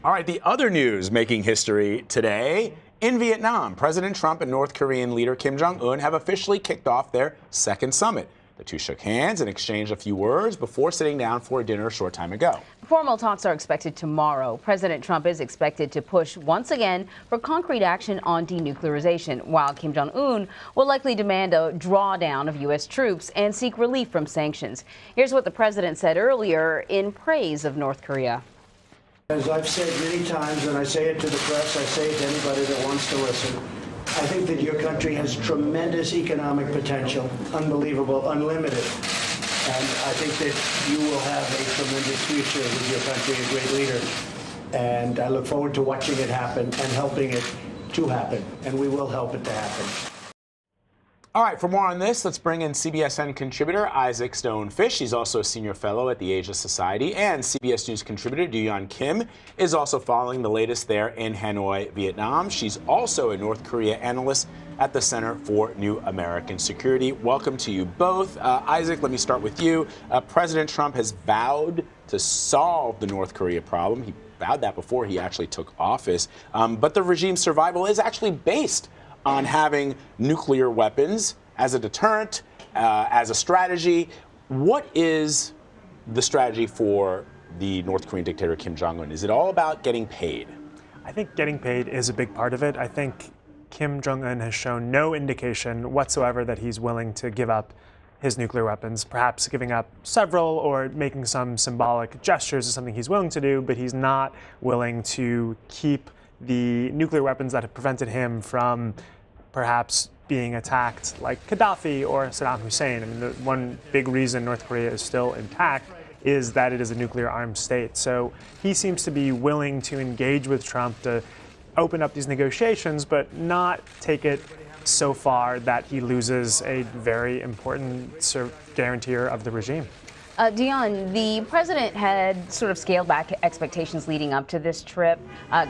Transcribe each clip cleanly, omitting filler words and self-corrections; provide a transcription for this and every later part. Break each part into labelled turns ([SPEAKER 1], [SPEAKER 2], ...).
[SPEAKER 1] All right, the other news making history today. In Vietnam, President Trump and North Korean leader Kim Jong Un have officially kicked off their second summit. The two shook hands and exchanged a few words before sitting down for a dinner a short time ago.
[SPEAKER 2] Formal talks are expected tomorrow. President Trump is expected to push once again for concrete action on denuclearization, while Kim Jong Un will likely demand a drawdown of U.S. troops and seek relief from sanctions. Here's what the president said earlier in praise of North Korea.
[SPEAKER 3] As I've said many times, and I say it to the press, I say it to anybody that wants to listen, I think that your country has tremendous economic potential, unbelievable, unlimited. And I think that you will have a tremendous future with your country, a great leader. And I look forward to watching it happen and helping it to happen. And we will help it to happen.
[SPEAKER 1] All right, for more on this, let's bring in CBSN contributor Isaac Stone-Fish. He's also a senior fellow at the Asia Society, and CBS News contributor Duyeon Kim is also following the latest there in Hanoi, Vietnam. She's also a North Korea analyst at the Center for New American Security. Welcome to you both. Isaac, let me start with you. President Trump has vowed to solve the North Korea problem. He vowed that before he actually took office. But the regime's survival is actually based on having nuclear weapons as a deterrent, as a strategy. What is the strategy for the North Korean dictator Kim Jong Un? Is it all about getting paid?
[SPEAKER 4] I think getting paid is a big part of it. I think Kim Jong Un has shown no indication whatsoever that he's willing to give up his nuclear weapons. Perhaps giving up several or making some symbolic gestures is something he's willing to do, but he's not willing to keep the nuclear weapons that have prevented him from perhaps being attacked like Gaddafi or Saddam Hussein. I mean, the one big reason North Korea is still intact is that it is a nuclear armed state. So he seems to be willing to engage with Trump to open up these negotiations, but not take it so far that he loses a very important guarantor of the regime.
[SPEAKER 2] Duyeon, the president had sort of scaled back expectations leading up to this trip,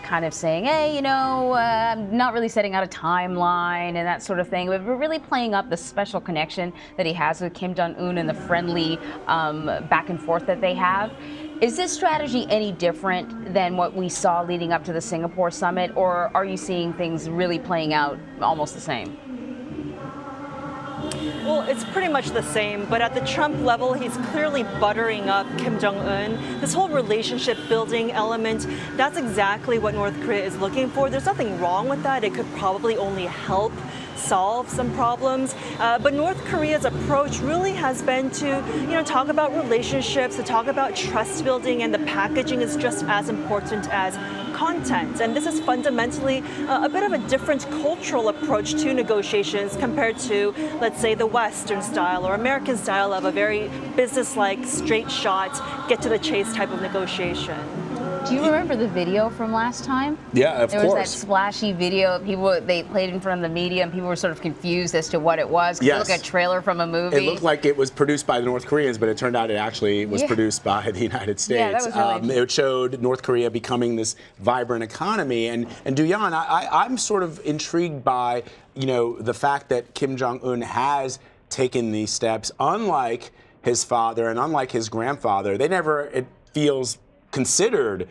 [SPEAKER 2] kind of saying, hey, not really setting out a timeline and that sort of thing, but really playing up the special connection that he has with Kim Jong Un and the friendly back and forth that they have. Is this strategy any different than what we saw leading up to the Singapore summit, or are you seeing things really playing out almost the same?
[SPEAKER 5] Well, it's pretty much the same, but at the Trump level, he's clearly buttering up Kim Jong Un. This whole relationship building element, that's exactly what North Korea is looking for. There's nothing wrong with that. It could probably only help solve some problems. But North Korea's approach really has been to, talk about relationships, to talk about trust building, and the packaging is just as important as content. And this is fundamentally a bit of a different cultural approach to negotiations compared to, let's say, the Western style or American style of a very business-like, straight shot, get to the chase type of negotiation.
[SPEAKER 2] Do you remember the video from last time?
[SPEAKER 1] Yeah, of course.
[SPEAKER 2] There was that splashy video. They played in front of the media, and people were sort of confused as to what it was. Yes. It looked like a trailer from a movie.
[SPEAKER 1] It looked like it was produced by the North Koreans, but it turned out it actually was produced by the United States.
[SPEAKER 2] Yeah, that was really
[SPEAKER 1] it showed North Korea becoming this vibrant economy. And Duyeon, I'm sort of intrigued by, the fact that Kim Jong Un has taken these steps, unlike his father and unlike his grandfather. They never, it feels, considered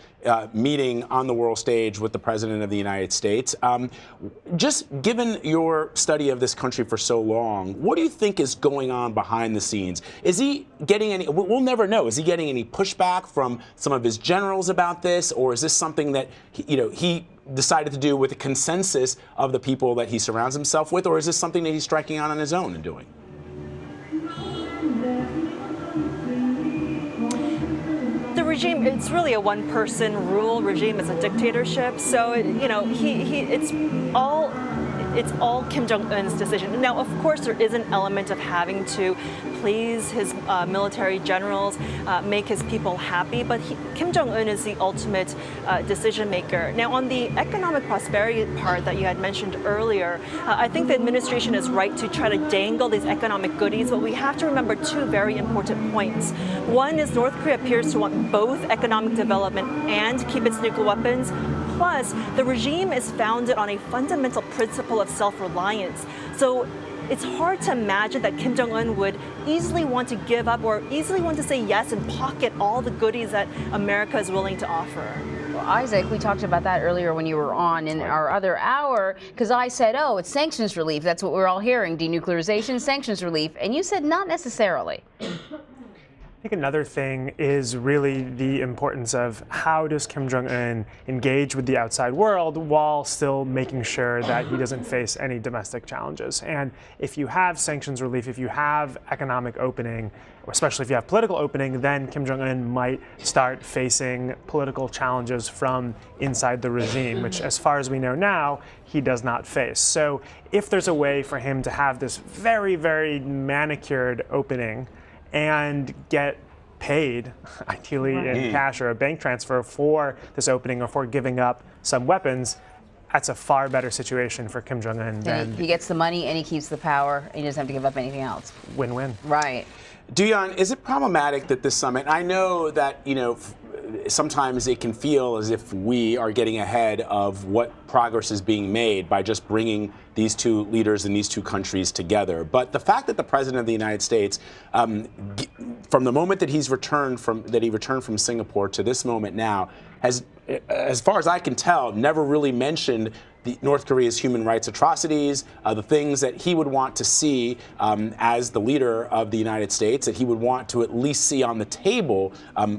[SPEAKER 1] meeting on the world stage with the President of the United States. Just given your study of this country for so long, what do you think is going on behind the scenes? Is he getting any, we'll never know, is he getting any pushback from some of his generals about this, or is this something that, he decided to do with the consensus of the people that he surrounds himself with, or is this something that he's striking out on his own and doing?
[SPEAKER 5] The regime, it's really a one-person rule regime. It's a dictatorship. So, it's all Kim Jong Un's decision. Now, of course, there is an element of having to please his military generals, make his people happy, but Kim Jong Un is the ultimate decision maker. Now, on the economic prosperity part that you had mentioned earlier, I think the administration is right to try to dangle these economic goodies, but we have to remember two very important points. One is North Korea appears to want both economic development and keep its nuclear weapons. Plus, the regime is founded on a fundamental principle of self-reliance. So it's hard to imagine that Kim Jong Un would easily want to give up or easily want to say yes and pocket all the goodies that America is willing to offer.
[SPEAKER 2] Well, Isaac, we talked about that earlier when you were on in our other hour, because I said, oh, it's sanctions relief. That's what we're all hearing, denuclearization, sanctions relief. And you said not necessarily.
[SPEAKER 4] I think another thing is really the importance of how does Kim Jong Un engage with the outside world while still making sure that he doesn't face any domestic challenges. And if you have sanctions relief, if you have economic opening, especially if you have political opening, then Kim Jong Un might start facing political challenges from inside the regime, which, as far as we know now, he does not face. So if there's a way for him to have this very, very manicured opening and get paid, ideally in cash or a bank transfer, for this opening or for giving up some weapons, that's a far better situation for Kim Jong Un than
[SPEAKER 2] he gets the money and he keeps the power and he doesn't have to give up anything else.
[SPEAKER 4] Win-win.
[SPEAKER 2] Right.
[SPEAKER 1] Duyeon, is it problematic that this summit, I know that, sometimes it can feel as if we are getting ahead of what progress is being made by just bringing these two leaders in these two countries together. But the fact that the President of the United States, from the moment that he returned from Singapore to this moment now, has, as far as I can tell, never really mentioned North Korea's human rights atrocities, the things that he would want to see as the leader of the United States, that he would want to at least see on the table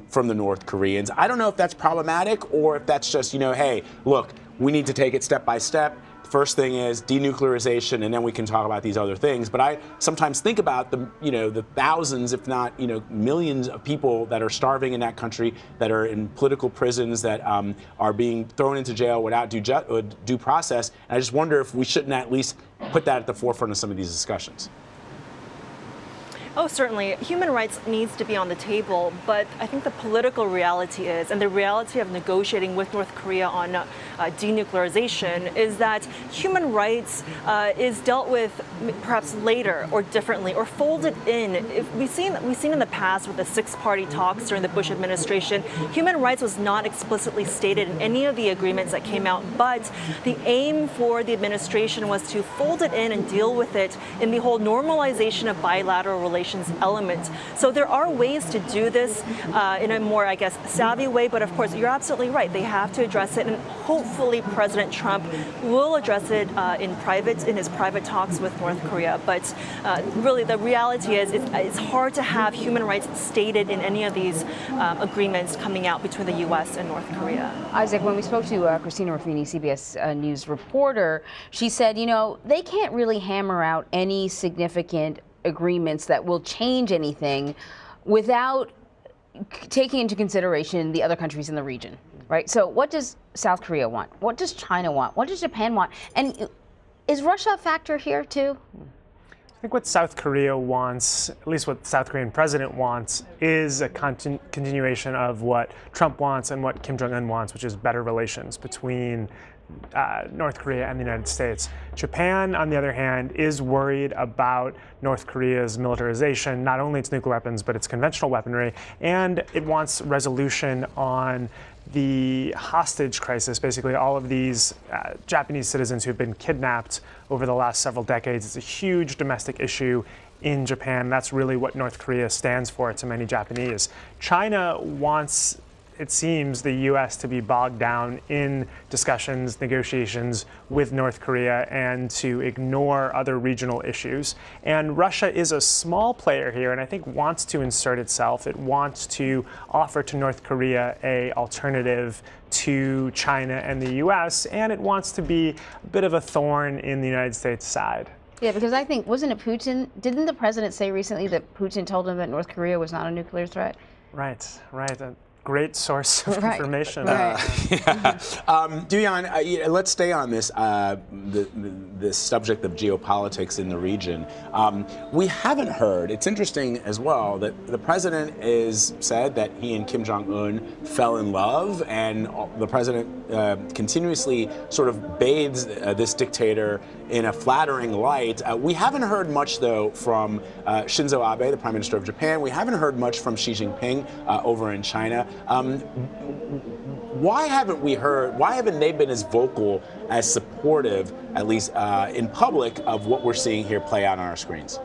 [SPEAKER 1] from the North Koreans. I don't know if that's problematic or if that's just, hey, look, we need to take it step by step. First thing is denuclearization, and then we can talk about these other things. But I sometimes think about the thousands, if not millions of people that are starving in that country, that are in political prisons, that are being thrown into jail without due process. And I just wonder if we shouldn't at least put that at the forefront of some of these discussions.
[SPEAKER 5] Oh, certainly. Human rights needs to be on the table, but I think the political reality is, and the reality of negotiating with North Korea on denuclearization, is that human rights is dealt with perhaps later or differently or folded in. We've seen in the past with the six-party talks during the Bush administration, human rights was not explicitly stated in any of the agreements that came out, but the aim for the administration was to fold it in and deal with it in the whole normalization of bilateral relations element. So there are ways to do this in a more, I guess, savvy way. But of course, you're absolutely right. They have to address it. And hopefully President Trump will address it in his private talks with North Korea. But really, the reality is it's hard to have human rights stated in any of these agreements coming out between the U.S. and North Korea.
[SPEAKER 2] Isaac, when we spoke to Christina Ruffini, CBS News reporter, she said, they can't really hammer out any significant agreements that will change anything without taking into consideration the other countries in the region, right? So what does South Korea want? What does China want? What does Japan want? And is Russia a factor here too?
[SPEAKER 4] I think what South Korea wants, at least what the South Korean president wants, is a continuation of what Trump wants and what Kim Jong Un wants, which is better relations between North Korea and the United States. Japan, on the other hand, is worried about North Korea's militarization, not only its nuclear weapons, but its conventional weaponry, and it wants resolution on the hostage crisis, basically all of these Japanese citizens who've been kidnapped over the last several decades. It's a huge domestic issue in Japan. That's really what North Korea stands for to many Japanese. China wants, it seems, the U.S. to be bogged down in discussions, negotiations with North Korea and to ignore other regional issues. And Russia is a small player here and I think wants to insert itself. It wants to offer to North Korea an alternative to China and the U.S. and it wants to be a bit of a thorn in the United States' side.
[SPEAKER 2] Yeah, because I think, wasn't it Putin? Didn't the president say recently that Putin told him that North Korea was not a nuclear threat?
[SPEAKER 4] Right. Great source of information.
[SPEAKER 1] Duyeon, let's stay on this this subject of geopolitics in the region. We haven't heard, it's interesting as well, that the president has said that he and Kim Jong Un fell in love, and the president continuously sort of bathes this dictator in a flattering light. We haven't heard much, though, from Shinzo Abe, the Prime Minister of Japan. We haven't heard much from Xi Jinping over in China. Why haven't they been as vocal, as supportive, at least in public, of what we're seeing here play out on our screens?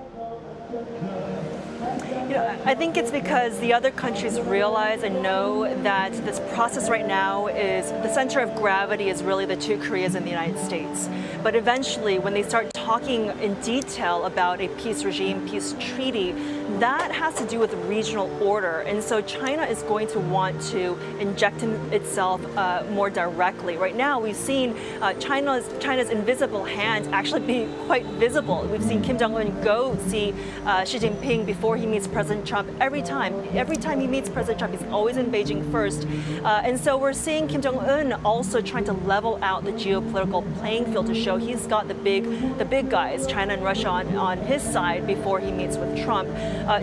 [SPEAKER 5] I think it's because the other countries realize and know that this process right now is the center of gravity is really the two Koreas and the United States. But eventually, when they start talking in detail about a peace regime, peace treaty, that has to do with regional order. And so China is going to want to inject itself more directly. Right now, we've seen China's invisible hand actually be quite visible. We've seen Kim Jong Un go see Xi Jinping before he meets President Trump. Every time he meets President Trump, he's always in Beijing first. And so we're seeing Kim Jong Un also trying to level out the geopolitical playing field to show he's got the big guys, China and Russia, on his side before he meets with Trump.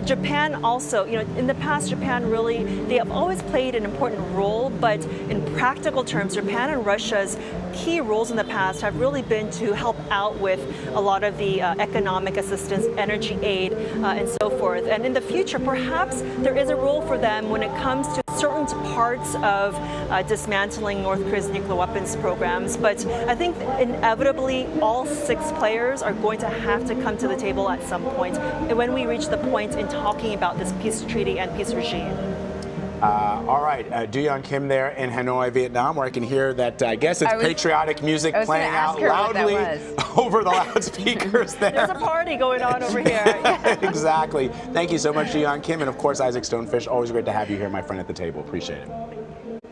[SPEAKER 5] Japan also, in the past, Japan really, they have always played an important role, but in practical terms, Japan and Russia's key roles in the past have really been to help out with a lot of the economic assistance, energy aid, and so forth. And in the future, perhaps there is a role for them when it comes to certain parts of dismantling North Korea's nuclear weapons programs. But I think inevitably all 6 players are going to have to come to the table at some point when we reach the point in talking about this peace treaty and peace regime.
[SPEAKER 1] All right, Duyeon Kim there in Hanoi, Vietnam, where I can hear that, I guess it's patriotic music playing out loudly over the loudspeakers there.
[SPEAKER 5] There's a party going on over here.
[SPEAKER 1] Exactly. Thank you so much, Duyeon Kim. And of course, Isaac Stonefish, always great to have you here, my friend, at the table. Appreciate it.